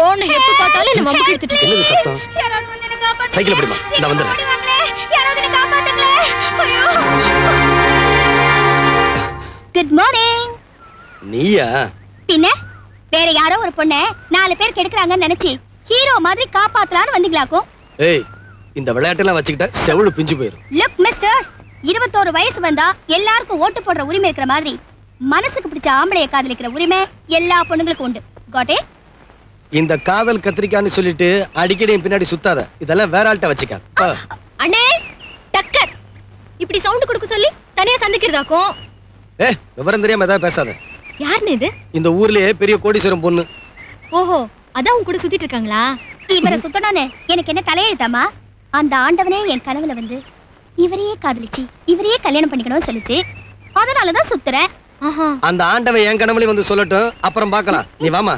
Phone எப்ப பார்த்தாலும் என்ன மம்பு கிழிச்சிட்டு இருக்கு. என்னது சத்தம்? யாராவது வந்து என்ன காப்பாத்துங்க. சைக்கிள் பிடிமா, நான் வந்துடுறேன். யாராவது என்ன காப்பாத்துங்களே. ஐயோ. Good morning. நீயா? பின்ன வேற யாரோ ஒரு பொண்ணை 4 பேர் கெடுக்குறாங்கன்னு நினைச்சி ஹீரோ மாதிரி காப்பாத்தலான்னு வந்தீங்களாக்கும். ஏய், இந்த விளையாட்டெல்லாம் வச்சுக்கிட்ட செவுளு பிஞ்சு போயிரும். லுக் மிஸ்டர், 21 வயசு வந்தா எல்லாருக்கும் ஓட்டு போடுற உரிமை இருக்கிற மாதிரி மனசுக்கு பிடிச்ச ஆம்பளைய காதலிக்கிற உரிமை எல்லா பொண்ணுங்களுக்கும் உண்டு. Got it? இந்த காதல் கத்திரிக்கான்னு சொல்லிட்டு அடிக்கடி என் பின்னாடி சுத்தாத. இதெல்லாம் வேற ஆள்கிட்ட வச்சுக்க. அண்ணே டக்கர் இப்படி சவுண்ட் கொடுக்க சொல்லி தனியா சந்திக்கிறதாக்கும். விவரம் தெரியாம ஏதாவது பேசாத. யாருன்னு இது? இந்த ஊர்லயே பெரிய கோடீஸ்வரம் பொண்ணு. ஓஹோ, அதான் உன் கூட சுத்திட்டு இருக்காங்களா? இவரை சுத்தணும்னு எனக்கு என்ன தலையெழுத்தாமா? அந்த ஆண்டவனே என் கனவுல வந்து இவரையே காதலிச்சு இவரையே கல்யாணம் பண்ணிக்கணும்னு சொல்லிச்சு. அதனாலதான் சுத்துறேன். அந்த ஆண்டவன் என் கனவுலயும் வந்து சொல்லட்டும், அப்புறம் பார்க்கலாம். நீ வாமா.